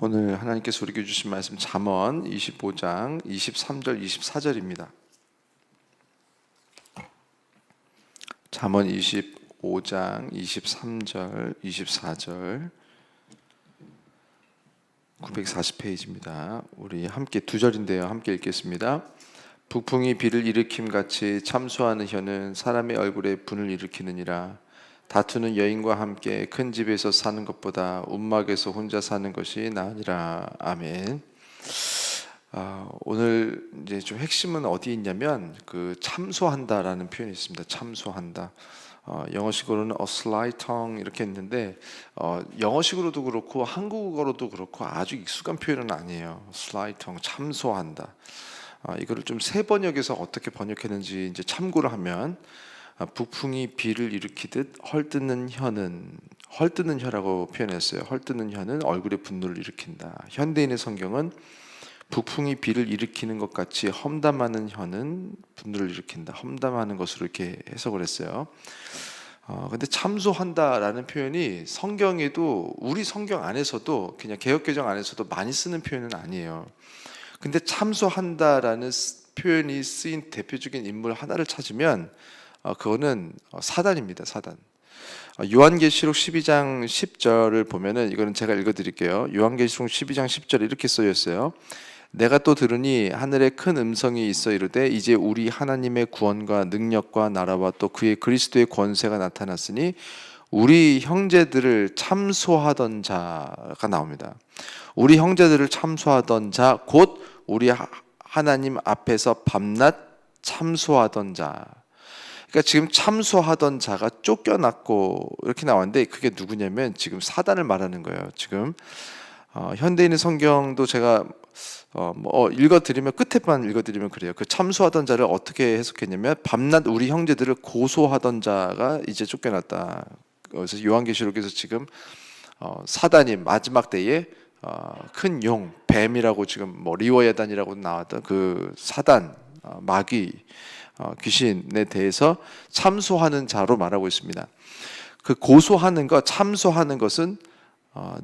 오늘 하나님께서 우리에게 주신 말씀 잠언 25장 23절 24절입니다. 잠언 25장 23절 24절 940페이지입니다. 우리 함께 두 절인데요. 함께 읽겠습니다. 북풍이 비를 일으킴같이 참소하는 혀는 사람의 얼굴에 분을 일으키느니라. 다투는 여인과 함께 큰 집에서 사는 것보다 움막에서 혼자 사는 것이 나으니라. 아멘. 오늘 이제 좀 핵심은 어디 있냐면 그 참소한다라는 표현이 있습니다. 참소한다. 영어식으로는 a sly tongue 이렇게 했는데 영어식으로도 그렇고 한국어로도 그렇고 아주 익숙한 표현은 아니에요. sly tongue, 참소한다. 이거를 좀 새 번역에서 어떻게 번역했는지 이제 참고를 하면 북풍이 비를 일으키듯 헐뜯는 혀라고 표현했어요. 헐뜯는 혀는 얼굴에 분노를 일으킨다. 현대인의 성경은 북풍이 비를 일으키는 것 같이 험담하는 혀는 분노를 일으킨다. 험담하는 것으로 이렇게 해석을 했어요. 근데 참소한다라는 표현이 성경에도 우리 성경 안에서도 그냥 개역개정 안에서도 많이 쓰는 표현은 아니에요. 근데 참소한다라는 표현이 쓰인 대표적인 인물 하나를 찾으면 그거는 사단입니다. 사단. 요한계시록 12장 10절을 보면은 이거는 제가 읽어드릴게요. 요한계시록 12장 10절에 이렇게 쓰여 있어요. 내가 또 들으니 하늘에 큰 음성이 있어 이르되 이제 우리 하나님의 구원과 능력과 나라와 또 그의 그리스도의 권세가 나타났으니 우리 형제들을 참소하던 자가 나옵니다. 우리 형제들을 참소하던 자 곧 우리 하나님 앞에서 밤낮 참소하던 자. 그러니까 지금 참소하던 자가 쫓겨났고 이렇게 나왔는데 그게 누구냐면 지금 사단을 말하는 거예요. 지금 현대인의 성경도 제가 읽어드리면 끝에만 읽어드리면 그래요. 그 참소하던 자를 어떻게 해석했냐면 밤낮 우리 형제들을 고소하던 자가 이제 쫓겨났다. 그래서 요한계시록에서 지금 사단이 마지막 때에 큰 용, 뱀이라고 지금 리워야단이라고 나왔던 그 사단, 마귀, 귀신에 대해서 참소하는 자로 말하고 있습니다. 그 고소하는 것, 참소하는 것은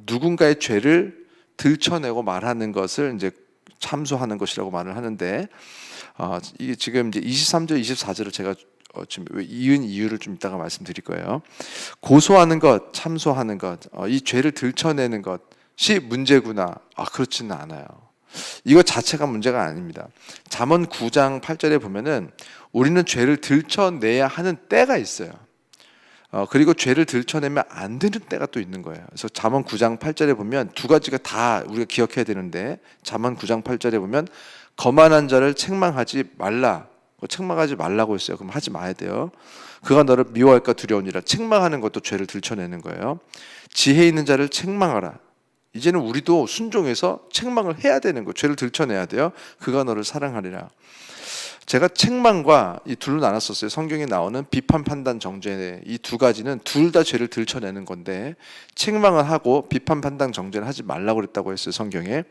누군가의 죄를 들춰내고 말하는 것을 이제 참소하는 것이라고 말을 하는데 이게 지금 이제 23절, 24절을 제가 지금 이은 이유를 좀 이따가 말씀드릴 거예요. 고소하는 것, 참소하는 것, 이 죄를 들춰내는 것이 문제구나. 그렇지는 않아요. 이거 자체가 문제가 아닙니다. 잠언 9장 8절에 보면은 우리는 죄를 들춰내야 하는 때가 있어요. 그리고 죄를 들춰내면 안 되는 때가 또 있는 거예요. 그래서 잠언 9장 8절에 보면 두 가지가 다 우리가 기억해야 되는데 잠언 9장 8절에 보면 거만한 자를 책망하지 말라. 책망하지 말라고 했어요. 그럼 하지 마야 돼요. 그가 너를 미워할까 두려우니라. 책망하는 것도 죄를 들춰내는 거예요. 지혜 있는 자를 책망하라. 이제는 우리도 순종해서 책망을 해야 되는 거예요. 죄를 들춰내야 돼요. 그가 너를 사랑하리라. 제가 책망과 이 둘로 나눴었어요. 성경에 나오는 비판, 판단, 정죄 이 두 가지는 둘 다 죄를 들춰내는 건데 책망을 하고 비판, 판단, 정죄를 하지 말라고 그랬다고 했어요. 성경에.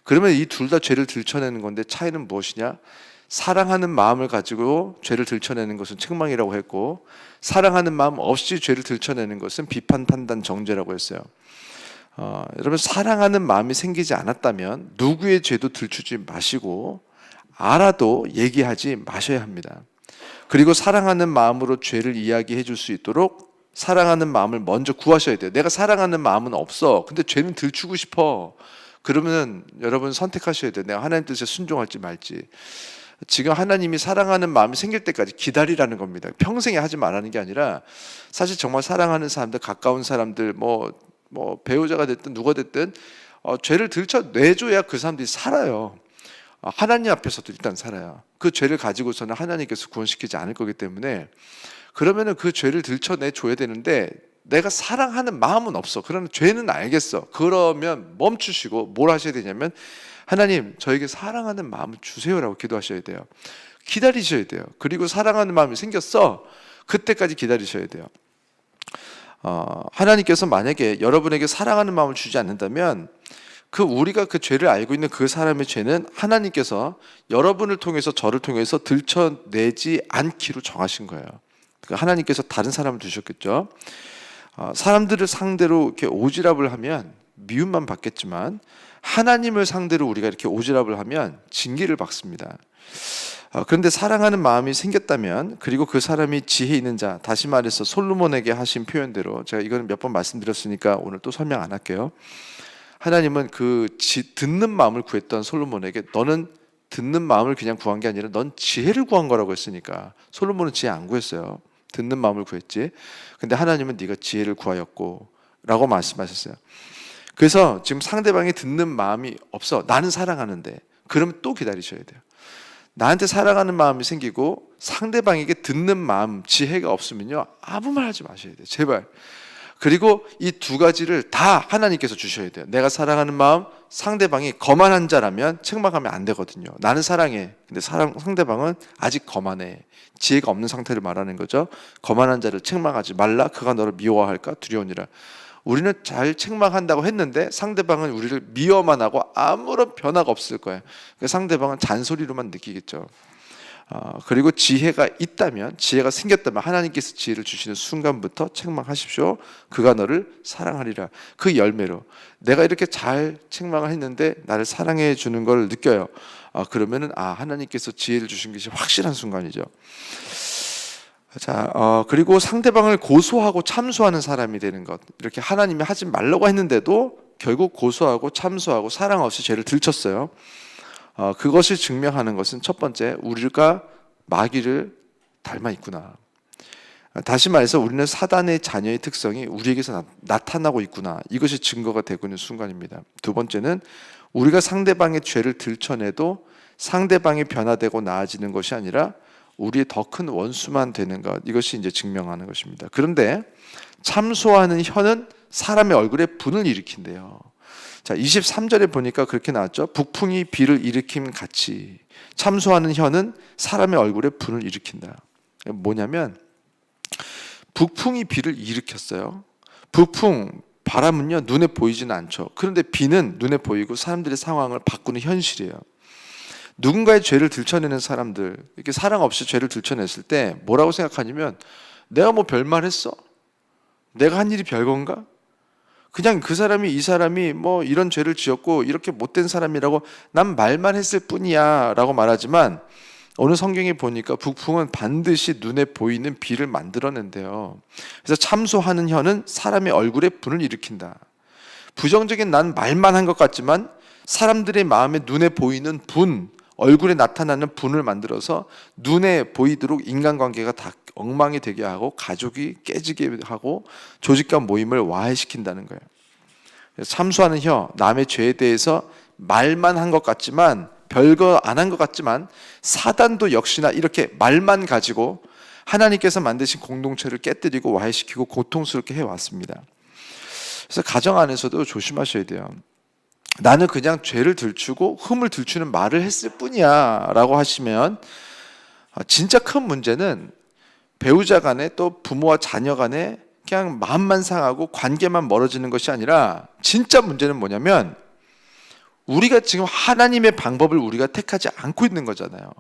그러면 이 둘 다 죄를 들춰내는 건데 차이는 무엇이냐? 사랑하는 마음을 가지고 죄를 들춰내는 것은 책망이라고 했고 사랑하는 마음 없이 죄를 들춰내는 것은 비판, 판단, 정죄라고 했어요. 여러분 사랑하는 마음이 생기지 않았다면 누구의 죄도 들추지 마시고 알아도 얘기하지 마셔야 합니다. 그리고 사랑하는 마음으로 죄를 이야기해 줄 수 있도록 사랑하는 마음을 먼저 구하셔야 돼요. 내가 사랑하는 마음은 없어. 근데 죄는 들추고 싶어. 그러면 여러분 선택하셔야 돼요. 내가 하나님 뜻에 순종할지 말지. 지금 하나님이 사랑하는 마음이 생길 때까지 기다리라는 겁니다. 평생에 하지 말라는 게 아니라 사실 정말 사랑하는 사람들, 가까운 사람들, 배우자가 됐든 누가 됐든 죄를 들춰내줘야 그 사람들이 살아요. 하나님 앞에서도 일단 살아요. 그 죄를 가지고서는 하나님께서 구원시키지 않을 거기 때문에 그러면은 그 죄를 들춰내줘야 되는데 내가 사랑하는 마음은 없어. 그러면 죄는 알겠어. 그러면 멈추시고 뭘 하셔야 되냐면 하나님 저에게 사랑하는 마음을 주세요라고 기도하셔야 돼요. 기다리셔야 돼요. 그리고 사랑하는 마음이 생겼어. 그때까지 기다리셔야 돼요. 하나님께서 만약에 여러분에게 사랑하는 마음을 주지 않는다면 우리가 그 죄를 알고 있는 그 사람의 죄는 하나님께서 여러분을 통해서 저를 통해서 들춰내지 않기로 정하신 거예요. 하나님께서 다른 사람을 두셨겠죠. 사람들을 상대로 이렇게 오지랖을 하면 미움만 받겠지만 하나님을 상대로 우리가 이렇게 오지랖을 하면 징계를 받습니다. 그런데 사랑하는 마음이 생겼다면, 그리고 그 사람이 지혜 있는 자, 다시 말해서 솔로몬에게 하신 표현대로, 제가 이거는 몇 번 말씀드렸으니까 오늘 또 설명 안 할게요. 하나님은 듣는 마음을 구했던 솔로몬에게, 너는 듣는 마음을 그냥 구한 게 아니라 넌 지혜를 구한 거라고 했으니까, 솔로몬은 지혜 안 구했어요. 듣는 마음을 구했지. 근데 하나님은 네가 지혜를 구하였고 라고 말씀하셨어요. 그래서 지금 상대방이 듣는 마음이 없어, 나는 사랑하는데, 그러면 또 기다리셔야 돼요. 나한테 사랑하는 마음이 생기고 상대방에게 듣는 마음, 지혜가 없으면요, 아무 말 하지 마셔야 돼요. 제발. 그리고 이 두 가지를 다 하나님께서 주셔야 돼요. 내가 사랑하는 마음, 상대방이 거만한 자라면 책망하면 안 되거든요. 나는 사랑해. 근데 상대방은 아직 거만해. 지혜가 없는 상태를 말하는 거죠. 거만한 자를 책망하지 말라. 그가 너를 미워할까 두려우니라. 우리는 잘 책망한다고 했는데 상대방은 우리를 미워만 하고 아무런 변화가 없을 거예요. 상대방은 잔소리로만 느끼겠죠. 그리고 지혜가 있다면, 지혜가 생겼다면 하나님께서 지혜를 주시는 순간부터 책망하십시오. 그가 너를 사랑하리라. 그 열매로 내가 이렇게 잘 책망을 했는데 나를 사랑해 주는 걸 느껴요. 그러면은 하나님께서 지혜를 주신 것이 확실한 순간이죠. 자, 그리고 상대방을 고소하고 참소하는 사람이 되는 것. 이렇게 하나님이 하지 말라고 했는데도 결국 고소하고 참소하고 사랑 없이 죄를 들쳤어요. 그것을 증명하는 것은 첫 번째, 우리가 마귀를 닮아 있구나. 다시 말해서 우리는 사단의 자녀의 특성이 우리에게서 나타나고 있구나. 이것이 증거가 되고 있는 순간입니다. 두 번째는 우리가 상대방의 죄를 들춰내도 상대방이 변화되고 나아지는 것이 아니라 우리의 더 큰 원수만 되는 것, 이것이 이제 증명하는 것입니다. 그런데 참소하는 혀는 사람의 얼굴에 분을 일으킨대요. 자, 23절에 보니까 그렇게 나왔죠. 북풍이 비를 일으킴 같이 참소하는 혀는 사람의 얼굴에 분을 일으킨다. 뭐냐면 북풍이 비를 일으켰어요. 북풍, 바람은요 눈에 보이지는 않죠. 그런데 비는 눈에 보이고 사람들의 상황을 바꾸는 현실이에요. 누군가의 죄를 들춰내는 사람들, 이렇게 사랑 없이 죄를 들춰냈을 때 뭐라고 생각하냐면, 내가 뭐 별말 했어? 내가 한 일이 별건가? 그냥 그 사람이, 이 사람이 뭐 이런 죄를 지었고 이렇게 못된 사람이라고 난 말만 했을 뿐이야 라고 말하지만, 오늘 성경에 보니까 북풍은 반드시 눈에 보이는 비를 만들어낸대요. 그래서 참소하는 혀는 사람의 얼굴에 분을 일으킨다. 부정적인 난 말만 한 것 같지만 사람들의 마음에 눈에 보이는 분, 얼굴에 나타나는 분을 만들어서 눈에 보이도록 인간관계가 다 엉망이 되게 하고 가족이 깨지게 하고 조직 간 모임을 와해시킨다는 거예요. 참소하는 혀, 남의 죄에 대해서 말만 한 것 같지만, 별거 안 한 것 같지만, 사단도 역시나 이렇게 말만 가지고 하나님께서 만드신 공동체를 깨뜨리고 와해시키고 고통스럽게 해왔습니다. 그래서 가정 안에서도 조심하셔야 돼요. 나는 그냥 죄를 들추고 흠을 들추는 말을 했을 뿐이야 라고 하시면, 진짜 큰 문제는 배우자 간에, 또 부모와 자녀 간에 그냥 마음만 상하고 관계만 멀어지는 것이 아니라, 진짜 문제는 뭐냐면 우리가 지금 하나님의 방법을 우리가 택하지 않고 있는 거잖아요.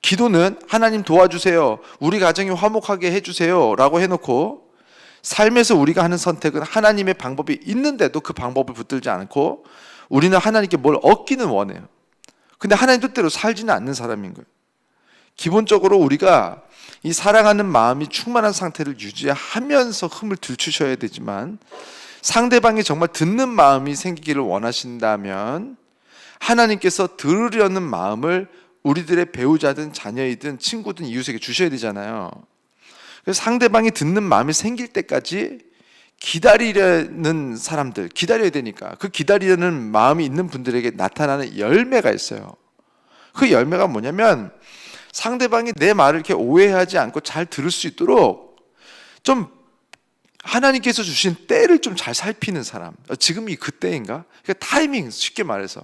기도는 하나님 도와주세요, 우리 가정이 화목하게 해주세요 라고 해놓고, 삶에서 우리가 하는 선택은 하나님의 방법이 있는데도 그 방법을 붙들지 않고 우리는 하나님께 뭘 얻기는 원해요. 근데 하나님 뜻대로 살지는 않는 사람인 거예요. 기본적으로 우리가 이 사랑하는 마음이 충만한 상태를 유지하면서 흠을 들추셔야 되지만, 상대방이 정말 듣는 마음이 생기기를 원하신다면 하나님께서 들으려는 마음을 우리들의 배우자든 자녀이든 친구든 이웃에게 주셔야 되잖아요. 그래서 상대방이 듣는 마음이 생길 때까지 기다리려는 사람들, 기다려야 되니까 그 기다리려는 마음이 있는 분들에게 나타나는 열매가 있어요. 그 열매가 뭐냐면, 상대방이 내 말을 이렇게 오해하지 않고 잘 들을 수 있도록 좀 하나님께서 주신 때를 좀 잘 살피는 사람. 지금이 그 때인가? 그러니까 타이밍, 쉽게 말해서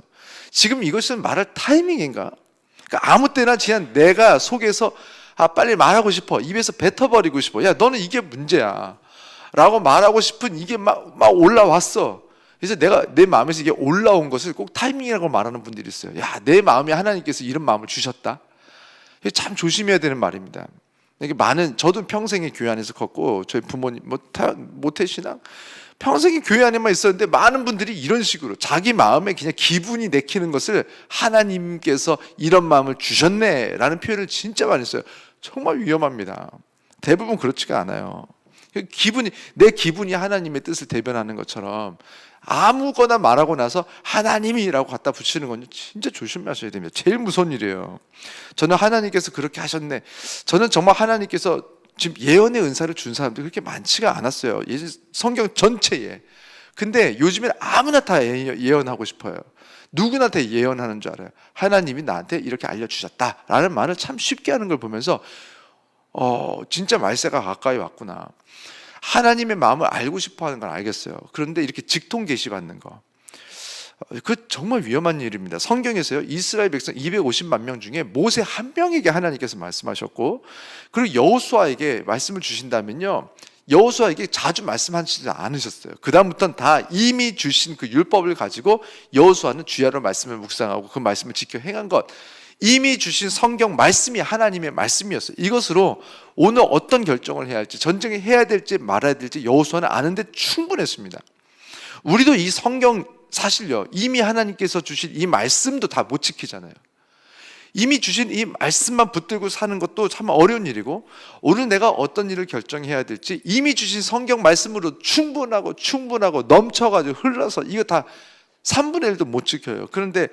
지금 이것은 말할 타이밍인가? 그러니까 아무 때나 그냥 내가 속에서 빨리 말하고 싶어, 입에서 뱉어버리고 싶어, 야 너는 이게 문제야 라고 말하고 싶은 이게 막 올라왔어. 그래서 내가 내 마음에서 이게 올라온 것을 꼭 타이밍이라고 말하는 분들이 있어요. 야, 내 마음에 하나님께서 이런 마음을 주셨다. 참 조심해야 되는 말입니다. 이게 저도 평생에 교회 안에서 컸고, 저희 부모님 모태신앙 평생이 교회 안에만 있었는데 많은 분들이 이런 식으로 자기 마음에 그냥 기분이 내키는 것을 하나님께서 이런 마음을 주셨네 라는 표현을 진짜 많이 써요. 정말 위험합니다. 대부분 그렇지가 않아요. 내 기분이 하나님의 뜻을 대변하는 것처럼 아무거나 말하고 나서 하나님이라고 갖다 붙이는 건 진짜 조심하셔야 됩니다. 제일 무서운 일이에요. 저는 하나님께서 그렇게 하셨네. 저는 정말 하나님께서 지금 예언의 은사를 준 사람들이 그렇게 많지가 않았어요. 성경 전체에. 근데 요즘엔 아무나 다 예언하고 싶어요. 누구나 다 예언하는 줄 알아요. 하나님이 나한테 이렇게 알려주셨다라는 말을 참 쉽게 하는 걸 보면서 진짜 말세가 가까이 왔구나. 하나님의 마음을 알고 싶어 하는 건 알겠어요. 그런데 이렇게 직통 계시받는 거, 그 정말 위험한 일입니다. 성경에서요, 이스라엘 백성 250만 명 중에 모세 한 명에게 하나님께서 말씀하셨고, 그리고 여호수아에게 말씀을 주신다면요, 여호수아에게 자주 말씀하시지 않으셨어요. 그 다음부터는 다 이미 주신 그 율법을 가지고 여호수아는 주야로 말씀을 묵상하고 그 말씀을 지켜 행한 것, 이미 주신 성경 말씀이 하나님의 말씀이었어요. 이것으로 오늘 어떤 결정을 해야 할지, 전쟁을 해야 될지 말아야 될지 여호수아는 아는데 충분했습니다. 우리도 이 성경 사실요, 이미 하나님께서 주신 이 말씀도 다 못 지키잖아요. 이미 주신 이 말씀만 붙들고 사는 것도 참 어려운 일이고, 오늘 내가 어떤 일을 결정해야 될지 이미 주신 성경 말씀으로 충분하고 넘쳐가지고 흘러서 이거 다 3분의 1도 못 지켜요. 그런데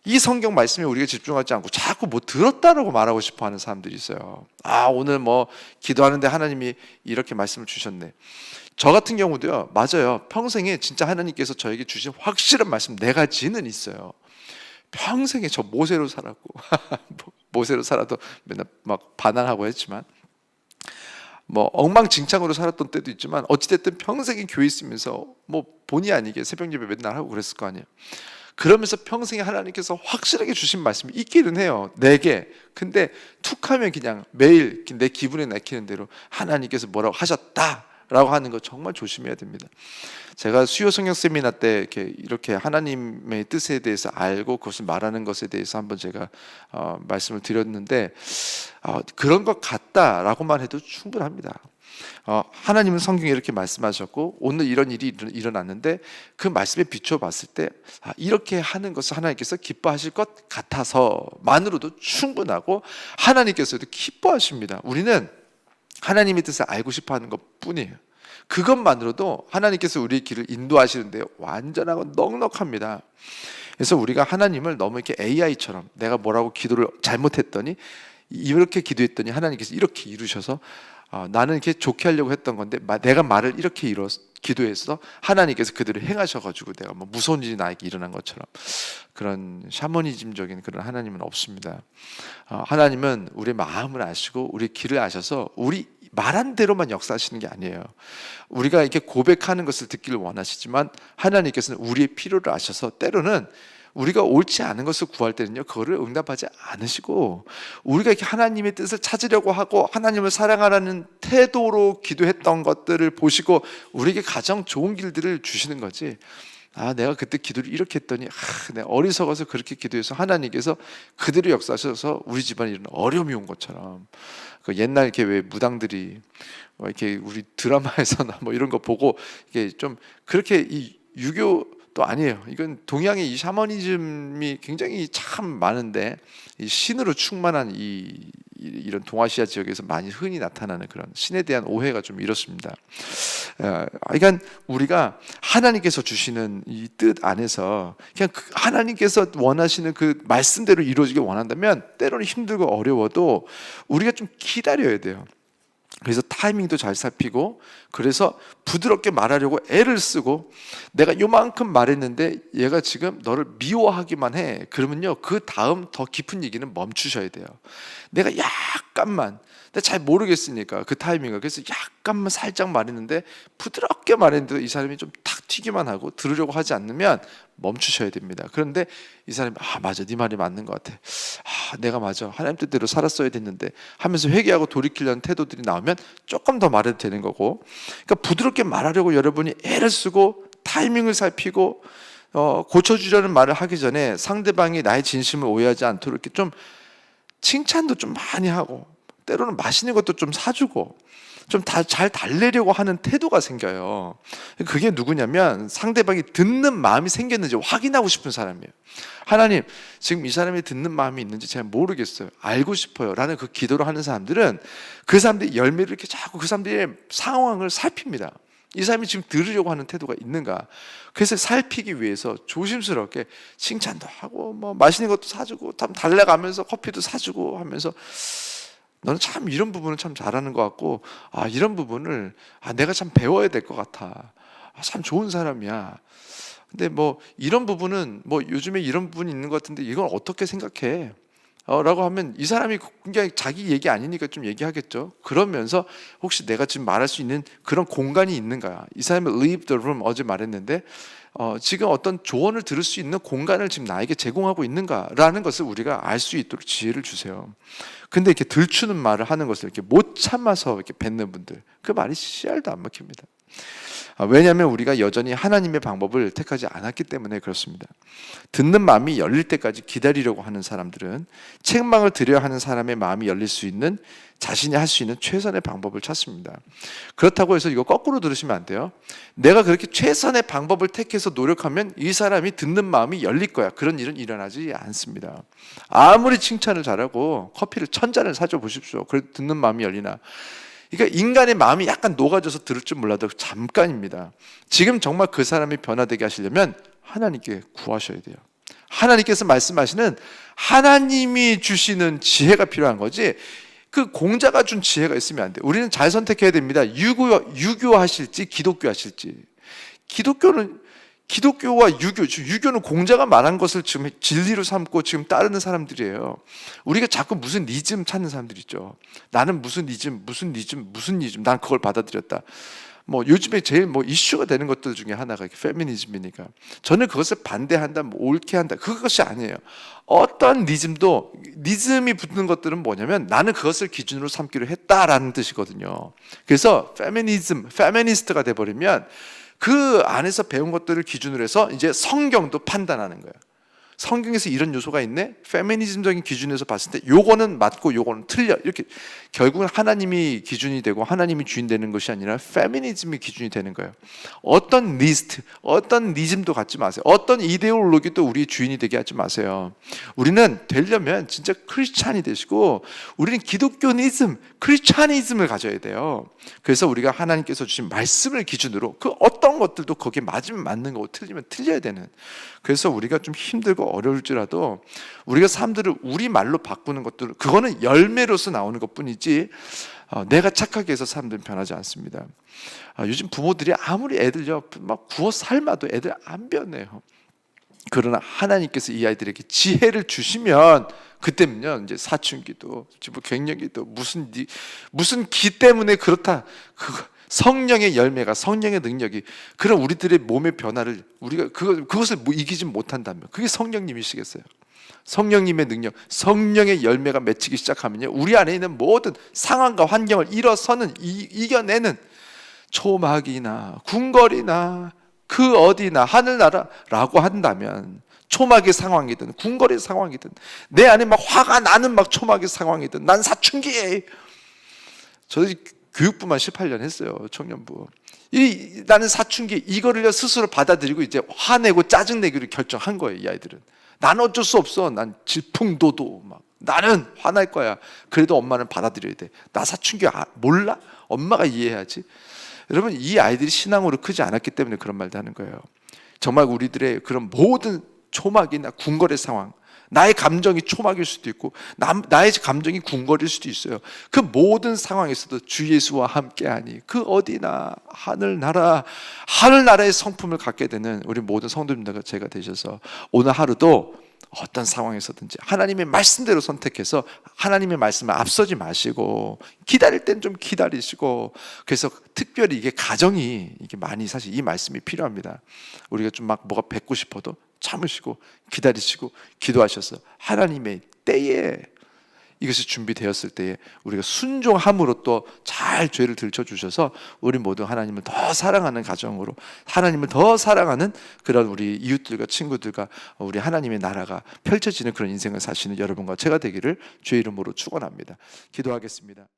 이 성경 말씀에 우리가 집중하지 않고 자꾸 뭐 들었다라고 말하고 싶어 하는 사람들이 있어요. 오늘 뭐 기도하는데 하나님이 이렇게 말씀을 주셨네. 저 같은 경우도요, 맞아요. 평생에 진짜 하나님께서 저에게 주신 확실한 말씀 4가지는 있어요. 평생에 저 모세로 살았고 모세로 살아도 맨날 막 반항하고 했지만, 뭐 엉망진창으로 살았던 때도 있지만, 어찌됐든 평생에 교회 있으면서 뭐 본의 아니게 새벽 예배 맨날 하고 그랬을 거 아니에요. 그러면서 평생에 하나님께서 확실하게 주신 말씀이 있기는 해요. 4개. 근데 툭하면 그냥 매일 내 기분에 내키는 대로 하나님께서 뭐라고 하셨다라고 하는 거 정말 조심해야 됩니다. 제가 수요 성경 세미나 때 이렇게 하나님의 뜻에 대해서 알고 그것을 말하는 것에 대해서 한번 제가 말씀을 드렸는데, 그런 것 같다라고만 해도 충분합니다. 하나님은 성경에 이렇게 말씀하셨고 오늘 이런 일이 일어났는데 그 말씀에 비춰 봤을 때 이렇게 하는 것을 하나님께서 기뻐하실 것 같아서만으로도 충분하고, 하나님께서도 기뻐하십니다. 우리는 하나님의 뜻을 알고 싶어 하는 것 뿐이에요. 그것만으로도 하나님께서 우리의 길을 인도하시는데 완전하고 넉넉합니다. 그래서 우리가 하나님을 너무 이렇게 AI처럼 내가 뭐라고 기도를 잘못했더니 이렇게 기도했더니 하나님께서 이렇게 이루셔서 나는 이렇게 좋게 하려고 했던 건데 내가 말을 이렇게 기도해서 하나님께서 그대로 행하셔가지고 내가 뭐 무서운 일이 나에게 일어난 것처럼, 그런 샤머니즘적인 그런 하나님은 없습니다. 하나님은 우리의 마음을 아시고 우리의 길을 아셔서 우리 말한 대로만 역사하시는 게 아니에요. 우리가 이렇게 고백하는 것을 듣기를 원하시지만 하나님께서는 우리의 필요를 아셔서 때로는 우리가 옳지 않은 것을 구할 때는요, 그거를 응답하지 않으시고 우리가 이렇게 하나님의 뜻을 찾으려고 하고 하나님을 사랑하라는 태도로 기도했던 것들을 보시고 우리에게 가장 좋은 길들을 주시는 거지, 내가 그때 기도를 이렇게 했더니 내가 어리석어서 그렇게 기도해서 하나님께서 그대로 역사하셔서 우리 집안에 이런 어려움이 온 것처럼, 그 옛날 이렇게 왜 무당들이 이렇게 우리 드라마에서나 뭐 이런 거 보고 이게 좀 그렇게 이 유교도 아니에요. 이건 동양의 이 샤머니즘이 굉장히 참 많은데, 이 신으로 충만한 이런 동아시아 지역에서 많이 흔히 나타나는 그런 신에 대한 오해가 좀 이렇습니다. 그러니까 우리가 하나님께서 주시는 이 뜻 안에서 그냥 하나님께서 원하시는 그 말씀대로 이루어지길 원한다면 때로는 힘들고 어려워도 우리가 좀 기다려야 돼요. 그래서 타이밍도 잘 살피고, 그래서 부드럽게 말하려고 애를 쓰고, 내가 요만큼 말했는데 얘가 지금 너를 미워하기만 해. 그러면요, 그 다음 더 깊은 얘기는 멈추셔야 돼요. 내가 약간만, 내가 잘 모르겠으니까 그 타이밍을, 그래서 약간만 살짝 말했는데 부드럽게 말했는데 이 사람이 좀 탁 튀기만 하고 들으려고 하지 않으면 멈추셔야 됩니다. 그런데 이 사람이 맞아, 네 말이 맞는 것 같아, 내가 맞아, 하나님 뜻대로 살았어야 됐는데 하면서 회개하고 돌이키려는 태도들이 나오면 조금 더 말해도 되는 거고, 그러니까 부드럽게 말하려고 여러분이 애를 쓰고 타이밍을 살피고 고쳐주려는 말을 하기 전에 상대방이 나의 진심을 오해하지 않도록 이렇게 좀 칭찬도 좀 많이 하고, 때로는 맛있는 것도 좀 사주고, 좀 잘 달래려고 하는 태도가 생겨요. 그게 누구냐면 상대방이 듣는 마음이 생겼는지 확인하고 싶은 사람이에요. 하나님, 지금 이 사람이 듣는 마음이 있는지 제가 모르겠어요. 알고 싶어요. 라는 그 기도를 하는 사람들은 그 사람들이 열매를 이렇게 자꾸 그 사람들의 상황을 살핍니다. 이 사람이 지금 들으려고 하는 태도가 있는가. 그래서 살피기 위해서 조심스럽게 칭찬도 하고 뭐 맛있는 것도 사주고 참 달래가면서 커피도 사주고 하면서 너는 참 이런 부분은 참 잘하는 것 같고 이런 부분을 내가 참 배워야 될 것 같아. 참 좋은 사람이야. 근데 뭐 이런 부분은 뭐 요즘에 이런 부분이 있는 것 같은데 이건 어떻게 생각해? 라고 하면 이 사람이 굉장히 자기 얘기 아니니까 좀 얘기하겠죠. 그러면서 혹시 내가 지금 말할 수 있는 그런 공간이 있는가? 이 사람이 leave the room 어제 말했는데 지금 어떤 조언을 들을 수 있는 공간을 지금 나에게 제공하고 있는가라는 것을 우리가 알 수 있도록 지혜를 주세요. 근데 이렇게 들추는 말을 하는 것을 이렇게 못 참아서 이렇게 뱉는 분들, 그 말이 씨알도 안 먹힙니다. 왜냐하면 우리가 여전히 하나님의 방법을 택하지 않았기 때문에 그렇습니다. 듣는 마음이 열릴 때까지 기다리려고 하는 사람들은 책망을 드려야 하는 사람의 마음이 열릴 수 있는, 자신이 할 수 있는 최선의 방법을 찾습니다. 그렇다고 해서 이거 거꾸로 들으시면 안 돼요. 내가 그렇게 최선의 방법을 택해서 노력하면 이 사람이 듣는 마음이 열릴 거야. 그런 일은 일어나지 않습니다. 아무리 칭찬을 잘하고 커피를 1000잔을 사줘 보십시오. 그래도 듣는 마음이 열리나? 그러니까 인간의 마음이 약간 녹아져서 들을 줄 몰라도 잠깐입니다. 지금 정말 그 사람이 변화되게 하시려면 하나님께 구하셔야 돼요. 하나님께서 말씀하시는 하나님이 주시는 지혜가 필요한 거지, 그 공자가 준 지혜가 있으면 안 돼요. 우리는 잘 선택해야 됩니다. 유교 하실지 기독교 하실지. 기독교와 유교는 공자가 말한 것을 지금 진리로 삼고 지금 따르는 사람들이에요. 우리가 자꾸 무슨 니즘 찾는 사람들 있죠. 나는 무슨 니즘, 난 그걸 받아들였다. 뭐 요즘에 제일 이슈가 되는 것들 중에 하나가 페미니즘이니까 저는 그것을 반대한다, 옳게 한다, 그것이 아니에요. 어떤 니즘이 붙는 것들은 뭐냐면 나는 그것을 기준으로 삼기로 했다라는 뜻이거든요. 그래서 페미니스트가 돼버리면 그 안에서 배운 것들을 기준으로 해서 이제 성경도 판단하는 거예요. 성경에서 이런 요소가 있네? 페미니즘적인 기준에서 봤을 때 요거는 맞고 요거는 틀려. 이렇게 결국은 하나님이 기준이 되고 하나님이 주인 되는 것이 아니라 페미니즘이 기준이 되는 거예요. 어떤 니즘도 갖지 마세요. 어떤 이데올로기도 우리 주인이 되게 하지 마세요. 우리는 되려면 진짜 크리스찬이 되시고 우리는 크리스찬이즘을 가져야 돼요. 그래서 우리가 하나님께서 주신 말씀을 기준으로 그 어떤 것들도 거기에 맞으면 맞는 거고 틀리면 틀려야 되는, 그래서 우리가 좀 힘들고 어려울지라도 우리가 사람들을 우리 말로 바꾸는 것들, 그거는 열매로서 나오는 것뿐이지 내가 착하게 해서 사람들은 변하지 않습니다. 요즘 부모들이 아무리 애들요 막 구워 삶아도 애들 안 변해요. 그러나 하나님께서 이 아이들에게 지혜를 주시면 그때면요 이제 사춘기도 갱년기도 무슨 기 때문에 그렇다, 성령의 열매가, 성령의 능력이, 그런 우리들의 몸의 변화를 우리가 그것을 이기지 못한다면 그게 성령님이시겠어요? 성령님의 능력, 성령의 열매가 맺히기 시작하면요 우리 안에 있는 모든 상황과 환경을 일어서는 이겨내는, 초막이나 궁궐이나 그 어디나 하늘나라라고 한다면, 초막의 상황이든 궁궐의 상황이든 내 안에 막 화가 나는 막 초막의 상황이든, 난 사춘기에, 저도 교육부만 18년 했어요. 청년부. 나는 사춘기, 이거를 스스로 받아들이고 이제 화내고 짜증내기로 결정한 거예요. 이 아이들은 나는 어쩔 수 없어, 난 질풍도도 막 나는 화날 거야. 그래도 엄마는 받아들여야 돼. 나 사춘기 몰라? 엄마가 이해해야지. 여러분, 이 아이들이 신앙으로 크지 않았기 때문에 그런 말도 하는 거예요. 정말 우리들의 그런 모든 초막이나 궁궐의 상황, 나의 감정이 초막일 수도 있고 나의 감정이 궁궐일 수도 있어요. 그 모든 상황에서도 주 예수와 함께하니 그 어디나 하늘나라의 성품을 갖게 되는 우리 모든 성도님들과 제가 되셔서 오늘 하루도 어떤 상황에서든지 하나님의 말씀대로 선택해서 하나님의 말씀을 앞서지 마시고 기다릴 땐 좀 기다리시고, 그래서 특별히 이게 가정이 이게 많이 사실 이 말씀이 필요합니다. 우리가 좀 막 뭐가 뵙고 싶어도 참으시고 기다리시고 기도하셔서 하나님의 때에 이것이 준비되었을 때에 우리가 순종함으로 또 잘 죄를 들춰주셔서 우리 모두 하나님을 더 사랑하는 가정으로, 하나님을 더 사랑하는 그런 우리 이웃들과 친구들과 우리 하나님의 나라가 펼쳐지는 그런 인생을 사시는 여러분과 제가 되기를 주의 이름으로 축원합니다. 기도하겠습니다.